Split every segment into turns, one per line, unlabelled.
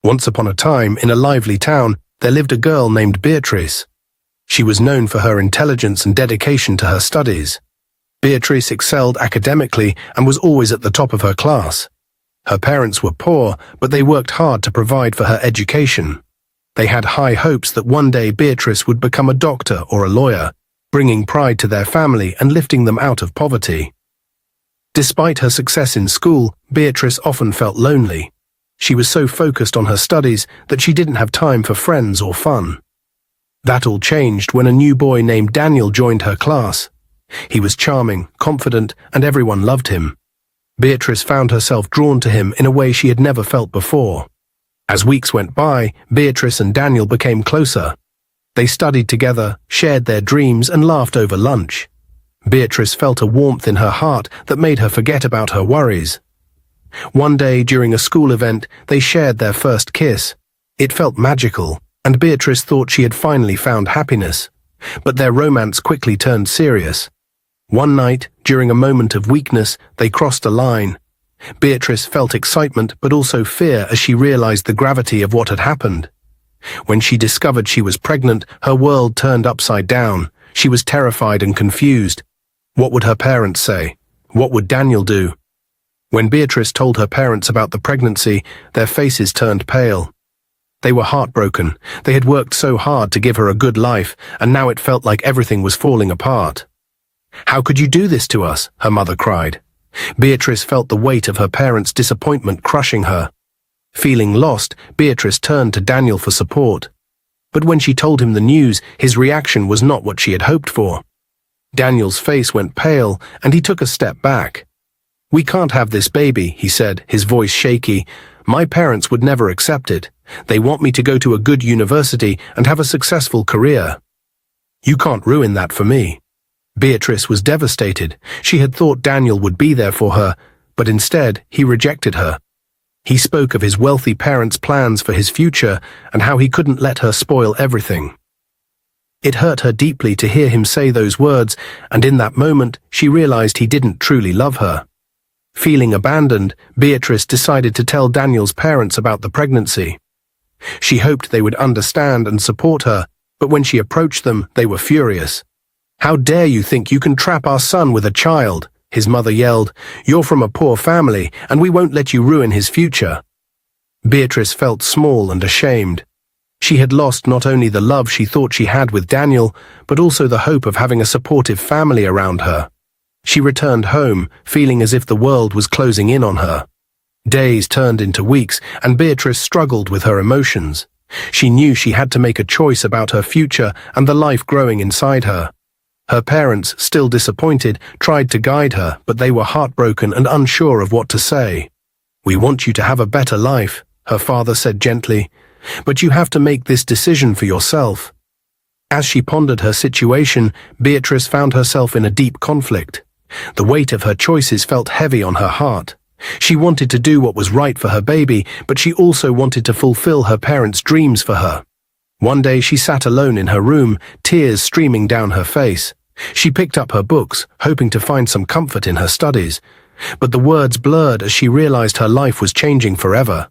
Once upon a time, in a lively town, there lived a girl named Beatrice. She was known for her intelligence and dedication to her studies. Beatrice excelled academically and was always at the top of her class. Her parents were poor, but they worked hard to provide for her education. They had high hopes that one day Beatrice would become a doctor or a lawyer, bringing pride to their family and lifting them out of poverty. Despite her success in school, Beatrice often felt lonely. She was so focused on her studies that she didn't have time for friends or fun. That all changed when a new boy named Daniel joined her class. He was charming, confident, and everyone loved him. Beatrice found herself drawn to him in a way she had never felt before. As weeks went by, Beatrice and Daniel became closer. They studied together, shared their dreams, and laughed over lunch. Beatrice felt a warmth in her heart that made her forget about her worries. One day, during a school event, they shared their first kiss. It felt magical, and Beatrice thought she had finally found happiness. But their romance quickly turned serious. One night, during a moment of weakness, they crossed a line. Beatrice felt excitement but also fear as she realized the gravity of what had happened. When she discovered she was pregnant, her world turned upside down. She was terrified and confused. What would her parents say? What would Daniel do? When Beatrice told her parents about the pregnancy, their faces turned pale. They were heartbroken. They had worked so hard to give her a good life, and now it felt like everything was falling apart. "How could you do this to us?" her mother cried. Beatrice felt the weight of her parents' disappointment crushing her. Feeling lost, Beatrice turned to Daniel for support. But when she told him the news, his reaction was not what she had hoped for. Daniel's face went pale, and he took a step back. "We can't have this baby," he said, his voice shaky. "My parents would never accept it. They want me to go to a good university and have a successful career. You can't ruin that for me." Beatrice was devastated. She had thought Daniel would be there for her, but instead he rejected her. He spoke of his wealthy parents' plans for his future and how he couldn't let her spoil everything. It hurt her deeply to hear him say those words, and in that moment she realized he didn't truly love her. Feeling abandoned, Beatrice decided to tell Daniel's parents about the pregnancy. She hoped they would understand and support her, but when she approached them, they were furious. "How dare you think you can trap our son with a child?" his mother yelled. "You're from a poor family, and we won't let you ruin his future." Beatrice felt small and ashamed. She had lost not only the love she thought she had with Daniel, but also the hope of having a supportive family around her. She returned home, feeling as if the world was closing in on her. Days turned into weeks, and Beatrice struggled with her emotions. She knew she had to make a choice about her future and the life growing inside her. Her parents, still disappointed, tried to guide her, but they were heartbroken and unsure of what to say. "We want you to have a better life," her father said gently, "but you have to make this decision for yourself." As she pondered her situation, Beatrice found herself in a deep conflict. The weight of her choices felt heavy on her heart. She wanted to do what was right for her baby, but she also wanted to fulfill her parents' dreams for her. One day she sat alone in her room, tears streaming down her face. She picked up her books, hoping to find some comfort in her studies, but the words blurred as she realized her life was changing forever.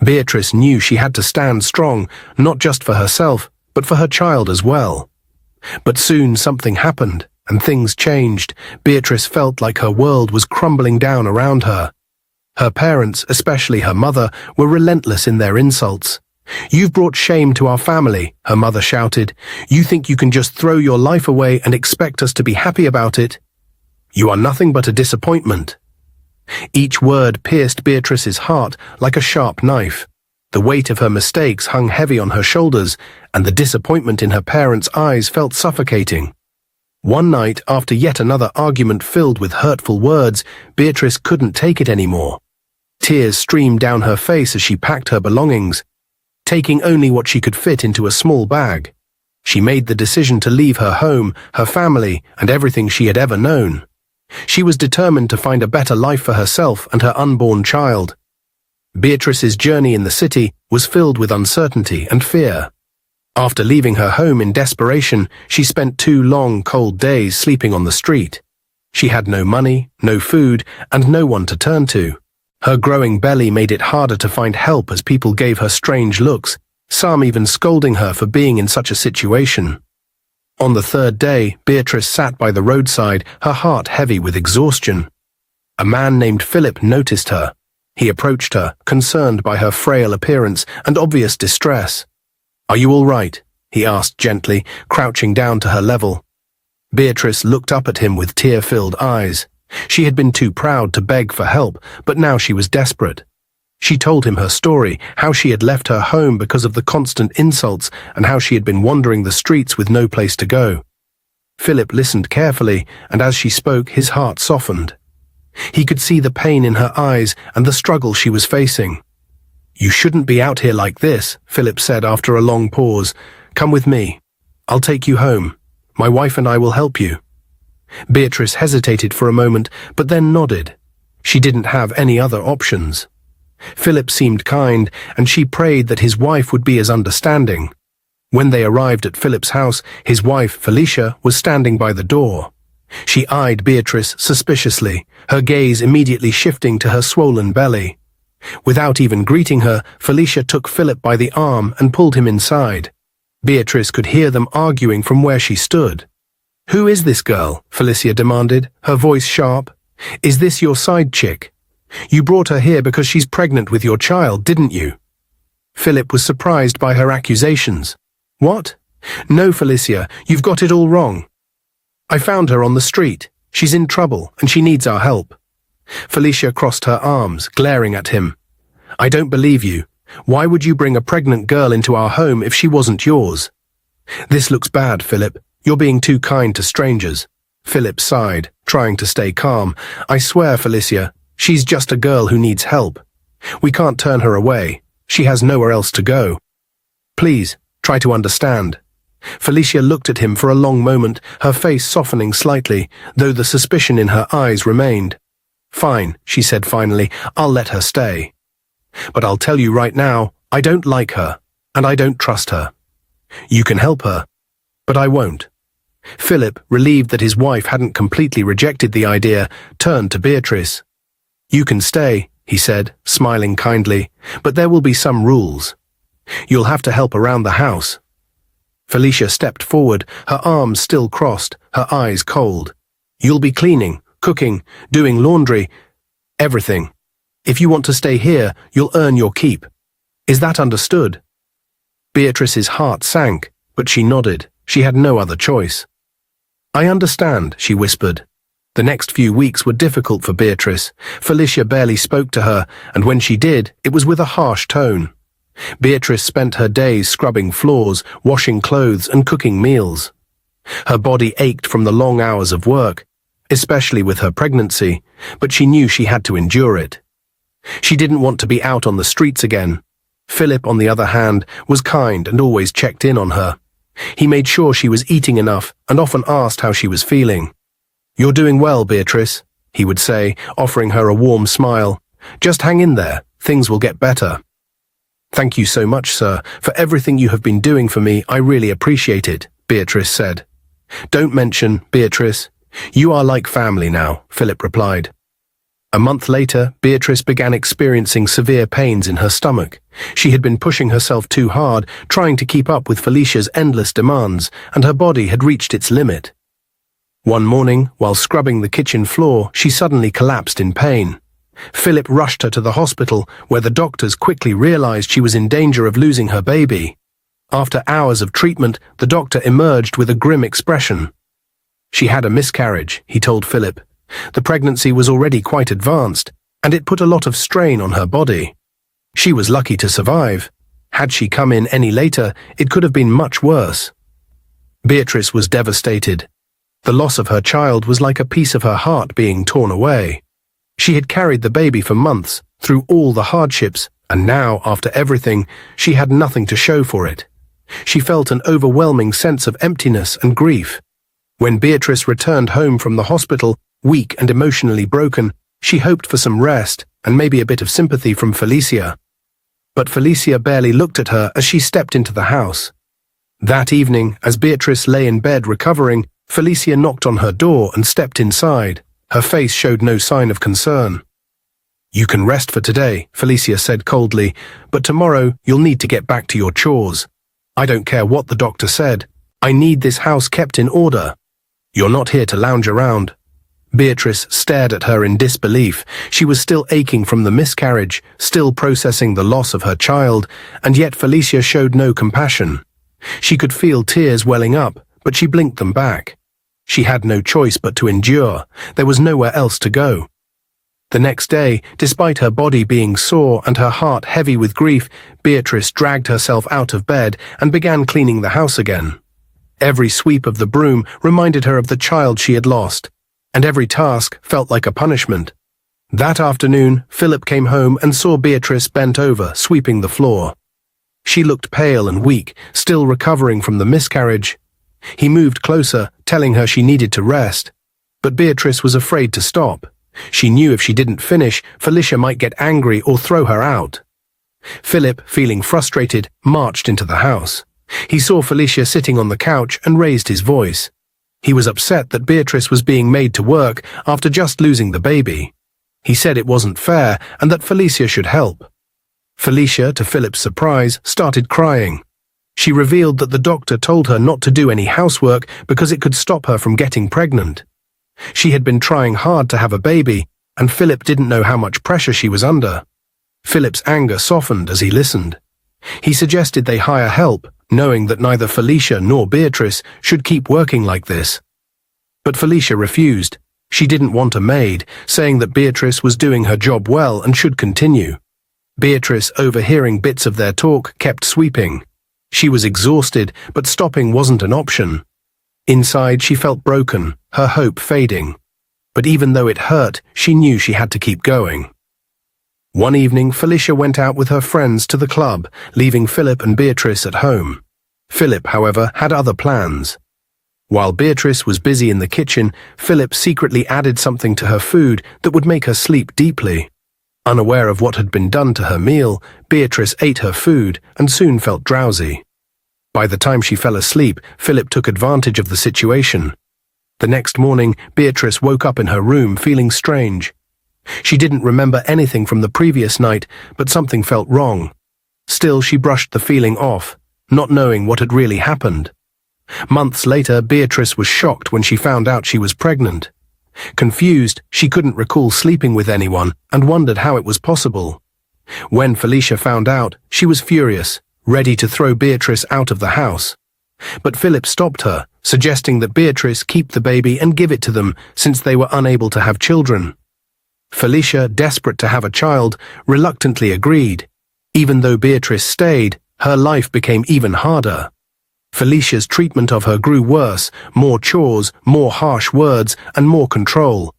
Beatrice knew she had to stand strong, not just for herself, but for her child as well. But soon something happened, and things changed. Beatrice felt like her world was crumbling down around her. Her parents, especially her mother, were relentless in their insults. "You've brought shame to our family," her mother shouted. "You think you can just throw your life away and expect us to be happy about it? You are nothing but a disappointment." Each word pierced Beatrice's heart like a sharp knife. The weight of her mistakes hung heavy on her shoulders, and the disappointment in her parents' eyes felt suffocating. One night, after yet another argument filled with hurtful words, Beatrice couldn't take it anymore. Tears streamed down her face as she packed her belongings, taking only what she could fit into a small bag. She made the decision to leave her home, her family, and everything she had ever known. She was determined to find a better life for herself and her unborn child. Beatrice's journey in the city was filled with uncertainty and fear. After leaving her home in desperation, she spent 2 long, cold days sleeping on the street. She had no money, no food, and no one to turn to. Her growing belly made it harder to find help as people gave her strange looks, some even scolding her for being in such a situation. On the third day, Beatrice sat by the roadside, her heart heavy with exhaustion. A man named Philip noticed her. He approached her, concerned by her frail appearance and obvious distress. "Are you all right?" he asked gently, crouching down to her level. Beatrice looked up at him with tear-filled eyes. She had been too proud to beg for help, but now she was desperate. She told him her story, how she had left her home because of the constant insults and how she had been wandering the streets with no place to go. Philip listened carefully, and as she spoke, his heart softened. He could see the pain in her eyes and the struggle she was facing. "You shouldn't be out here like this," Philip said after a long pause. "Come with me. I'll take you home. My wife and I will help you." Beatrice hesitated for a moment, but then nodded. She didn't have any other options. Philip seemed kind, and she prayed that his wife would be as understanding. When they arrived at Philip's house, his wife, Felicia, was standing by the door. She eyed Beatrice suspiciously, her gaze immediately shifting to her swollen belly. Without even greeting her, Felicia took Philip by the arm and pulled him inside. Beatrice could hear them arguing from where she stood. "Who is this girl?" Felicia demanded, her voice sharp. "Is this your side chick? You brought her here because she's pregnant with your child, didn't you?" Philip was surprised by her accusations. "What? No, Felicia, you've got it all wrong. I found her on the street. She's in trouble, and she needs our help." Felicia crossed her arms, glaring at him. "I don't believe you. Why would you bring a pregnant girl into our home if she wasn't yours?" "This looks bad, Philip. You're being too kind to strangers." Philip sighed, trying to stay calm. "I swear, Felicia, she's just a girl who needs help. We can't turn her away. She has nowhere else to go. Please, try to understand." Felicia looked at him for a long moment, her face softening slightly, though the suspicion in her eyes remained. "Fine," she said finally, "I'll let her stay. But I'll tell you right now, I don't like her, and I don't trust her. You can help her, but I won't." Philip, relieved that his wife hadn't completely rejected the idea, turned to Beatrice. "You can stay," he said, smiling kindly, "but there will be some rules. You'll have to help around the house." Felicia stepped forward, her arms still crossed, her eyes cold. "You'll be cleaning, cooking, doing laundry, everything. If you want to stay here, you'll earn your keep. Is that understood?" Beatrice's heart sank, but she nodded. She had no other choice. "I understand," she whispered. The next few weeks were difficult for Beatrice. Felicia barely spoke to her, and when she did, it was with a harsh tone. Beatrice spent her days scrubbing floors, washing clothes, and cooking meals. Her body ached from the long hours of work, especially with her pregnancy, but she knew she had to endure it. She didn't want to be out on the streets again. Philip, on the other hand, was kind and always checked in on her. He made sure she was eating enough and often asked how she was feeling. "You're doing well, Beatrice," he would say, offering her a warm smile. "Just hang in there. Things will get better." "Thank you so much, sir, for everything you have been doing for me. I really appreciate it," Beatrice said. "Don't mention, Beatrice. You are like family now," Philip replied. A month later, Beatrice began experiencing severe pains in her stomach. She had been pushing herself too hard, trying to keep up with Felicia's endless demands, and her body had reached its limit. One morning, while scrubbing the kitchen floor, she suddenly collapsed in pain. Philip rushed her to the hospital, where the doctors quickly realized she was in danger of losing her baby. After hours of treatment, the doctor emerged with a grim expression. "She had a miscarriage," he told Philip. "The pregnancy was already quite advanced, and it put a lot of strain on her body. She was lucky to survive. Had she come in any later, it could have been much worse." Beatrice was devastated. The loss of her child was like a piece of her heart being torn away. She had carried the baby for months, through all the hardships, and now, after everything, she had nothing to show for it. She felt an overwhelming sense of emptiness and grief. When Beatrice returned home from the hospital, weak and emotionally broken, she hoped for some rest and maybe a bit of sympathy from Felicia. But Felicia barely looked at her as she stepped into the house. That evening, as Beatrice lay in bed recovering, Felicia knocked on her door and stepped inside. Her face showed no sign of concern. "You can rest for today," Felicia said coldly, "but tomorrow you'll need to get back to your chores. I don't care what the doctor said. I need this house kept in order. You're not here to lounge around." Beatrice stared at her in disbelief. She was still aching from the miscarriage, still processing the loss of her child, and yet Felicia showed no compassion. She could feel tears welling up, but she blinked them back. She had no choice but to endure. There was nowhere else to go. The next day, despite her body being sore and her heart heavy with grief, Beatrice dragged herself out of bed and began cleaning the house again. Every sweep of the broom reminded her of the child she had lost, and every task felt like a punishment. That afternoon, Philip came home and saw Beatrice bent over, sweeping the floor. She looked pale and weak, still recovering from the miscarriage. He moved closer, telling her she needed to rest. But Beatrice was afraid to stop. She knew if she didn't finish, Felicia might get angry or throw her out. Philip, feeling frustrated, marched into the house. He saw Felicia sitting on the couch and raised his voice. He was upset that Beatrice was being made to work after just losing the baby. He said it wasn't fair and that Felicia should help. Felicia, to Philip's surprise, started crying. She revealed that the doctor told her not to do any housework because it could stop her from getting pregnant. She had been trying hard to have a baby, and Philip didn't know how much pressure she was under. Philip's anger softened as he listened. He suggested they hire help, knowing that neither Felicia nor Beatrice should keep working like this. But Felicia refused. She didn't want a maid, saying that Beatrice was doing her job well and should continue. Beatrice, overhearing bits of their talk, kept sweeping. She was exhausted, but stopping wasn't an option. Inside, she felt broken, her hope fading. But even though it hurt, she knew she had to keep going. One evening, Felicia went out with her friends to the club, leaving Philip and Beatrice at home. Philip, however, had other plans. While Beatrice was busy in the kitchen, Philip secretly added something to her food that would make her sleep deeply. Unaware of what had been done to her meal, Beatrice ate her food and soon felt drowsy. By the time she fell asleep, Philip took advantage of the situation. The next morning, Beatrice woke up in her room feeling strange. She didn't remember anything from the previous night, but something felt wrong. Still, she brushed the feeling off, not knowing what had really happened. Months later, Beatrice was shocked when she found out she was pregnant. Confused, she couldn't recall sleeping with anyone and wondered how it was possible. When Felicia found out, she was furious, ready to throw Beatrice out of the house. But Philip stopped her, suggesting that Beatrice keep the baby and give it to them since they were unable to have children. Felicia, desperate to have a child, reluctantly agreed. Even though Beatrice stayed, her life became even harder. Felicia's treatment of her grew worse, more chores, more harsh words, and more control.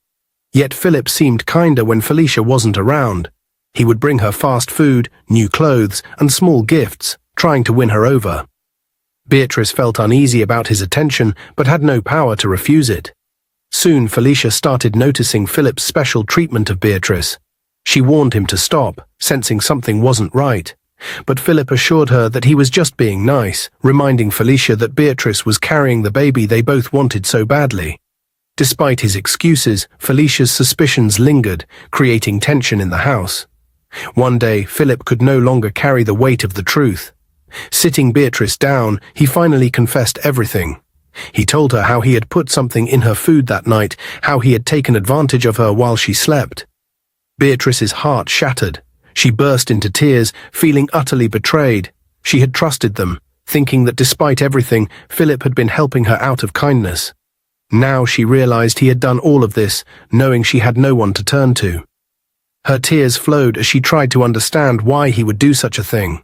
Yet Philip seemed kinder when Felicia wasn't around. He would bring her fast food, new clothes, and small gifts, trying to win her over. Beatrice felt uneasy about his attention, but had no power to refuse it. Soon Felicia started noticing Philip's special treatment of Beatrice. She warned him to stop, sensing something wasn't right. But Philip assured her that he was just being nice, reminding Felicia that Beatrice was carrying the baby they both wanted so badly. Despite his excuses, Felicia's suspicions lingered, creating tension in the house. One day, Philip could no longer carry the weight of the truth. Sitting Beatrice down, he finally confessed everything. He told her how he had put something in her food that night, how he had taken advantage of her while she slept. Beatrice's heart shattered. She burst into tears, feeling utterly betrayed. She had trusted them, thinking that despite everything, Philip had been helping her out of kindness. Now she realized he had done all of this, knowing she had no one to turn to. Her tears flowed as she tried to understand why he would do such a thing.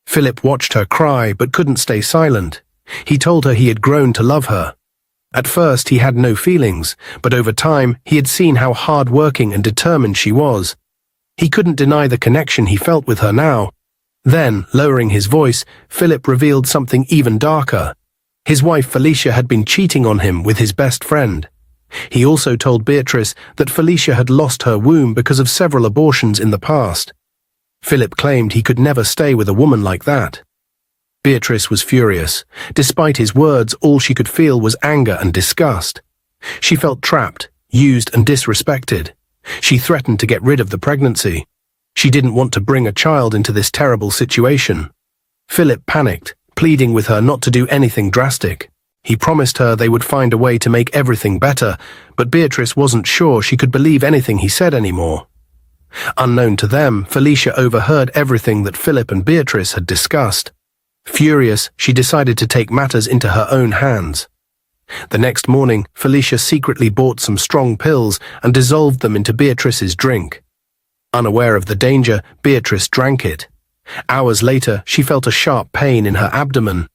Philip watched her cry but couldn't stay silent. He told her he had grown to love her. At first he had no feelings, but over time he had seen how hard-working and determined she was. He couldn't deny the connection he felt with her now. Then, lowering his voice, Philip revealed something even darker. His wife Felicia had been cheating on him with his best friend. He also told Beatrice that Felicia had lost her womb because of several abortions in the past. Philip claimed he could never stay with a woman like that. Beatrice was furious. Despite his words, all she could feel was anger and disgust. She felt trapped, used and disrespected. She threatened to get rid of the pregnancy. She didn't want to bring a child into this terrible situation. Philip panicked, pleading with her not to do anything drastic. He promised her they would find a way to make everything better, but Beatrice wasn't sure she could believe anything he said anymore. Unknown to them, Felicia overheard everything that Philip and Beatrice had discussed. Furious, she decided to take matters into her own hands. The next morning, Felicia secretly bought some strong pills and dissolved them into Beatrice's drink. Unaware of the danger, Beatrice drank it. Hours later, she felt a sharp pain in her abdomen.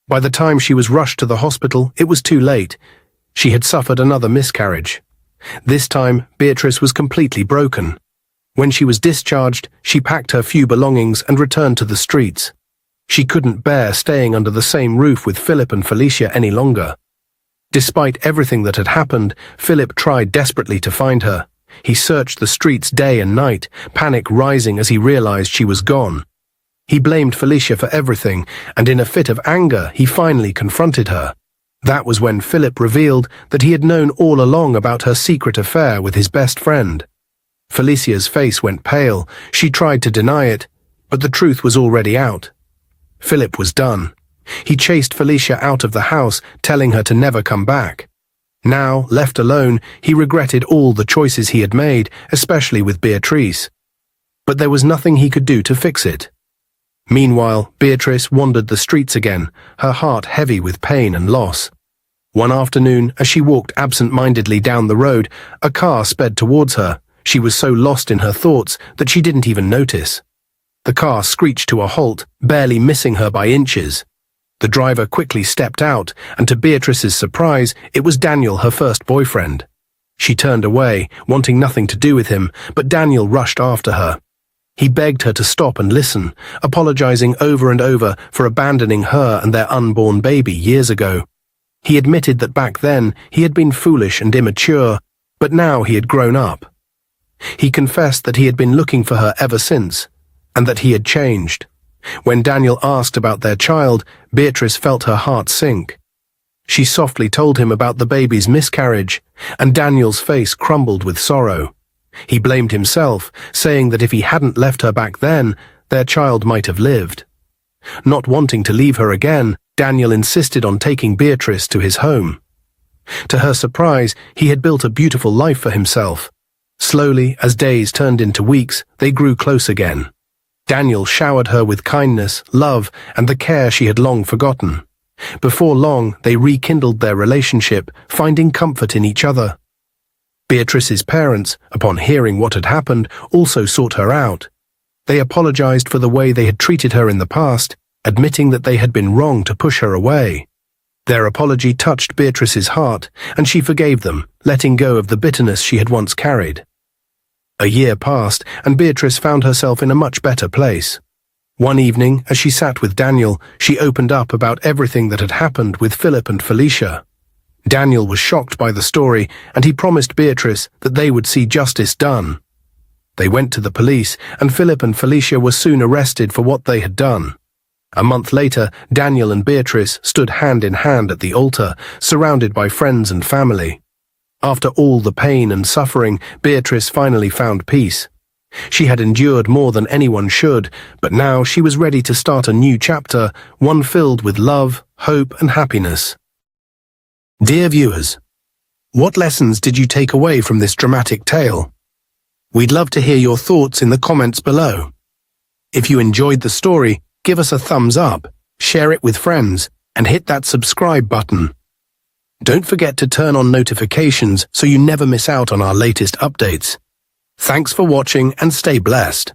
By the time she was rushed to the hospital, it was too late. She had suffered another miscarriage. This time, Beatrice was completely broken. When she was discharged, she packed her few belongings and returned to the streets. She couldn't bear staying under the same roof with Philip and Felicia any longer. Despite everything that had happened, Philip tried desperately to find her. He searched the streets day and night, panic rising as he realized she was gone. He blamed Felicia for everything, and in a fit of anger, he finally confronted her. That was when Philip revealed that he had known all along about her secret affair with his best friend. Felicia's face went pale. She tried to deny it, but the truth was already out. Philip was done. He chased Felicia out of the house, telling her to never come back. Now, left alone, he regretted all the choices he had made, especially with Beatrice. But there was nothing he could do to fix it. Meanwhile, Beatrice wandered the streets again, her heart heavy with pain and loss. One afternoon, as she walked absent-mindedly down the road, a car sped towards her. She was so lost in her thoughts that she didn't even notice. The car screeched to a halt, barely missing her by inches. The driver quickly stepped out, and to Beatrice's surprise, it was Daniel, her first boyfriend. She turned away, wanting nothing to do with him, but Daniel rushed after her. He begged her to stop and listen, apologizing over and over for abandoning her and their unborn baby years ago. He admitted that back then he had been foolish and immature, but now he had grown up. He confessed that he had been looking for her ever since, and that he had changed. When Daniel asked about their child, Beatrice felt her heart sink. She softly told him about the baby's miscarriage, and Daniel's face crumbled with sorrow. He blamed himself, saying that if he hadn't left her back then, their child might have lived. Not wanting to leave her again, Daniel insisted on taking Beatrice to his home. To her surprise, he had built a beautiful life for himself. Slowly, as days turned into weeks, they grew close again. Daniel showered her with kindness, love, and the care she had long forgotten. Before long, they rekindled their relationship, finding comfort in each other. Beatrice's parents, upon hearing what had happened, also sought her out. They apologized for the way they had treated her in the past, admitting that they had been wrong to push her away. Their apology touched Beatrice's heart, and she forgave them, letting go of the bitterness she had once carried. A year passed, and Beatrice found herself in a much better place. One evening, as she sat with Daniel, she opened up about everything that had happened with Philip and Felicia. Daniel was shocked by the story, and he promised Beatrice that they would see justice done. They went to the police, and Philip and Felicia were soon arrested for what they had done. A month later, Daniel and Beatrice stood hand in hand at the altar, surrounded by friends and family. After all the pain and suffering, Beatrice finally found peace. She had endured more than anyone should, but now she was ready to start a new chapter, one filled with love, hope, and happiness. Dear viewers, what lessons did you take away from this dramatic tale? We'd love to hear your thoughts in the comments below. If you enjoyed the story, give us a thumbs up, share it with friends, and hit that subscribe button. Don't forget to turn on notifications so you never miss out on our latest updates. Thanks for watching and stay blessed.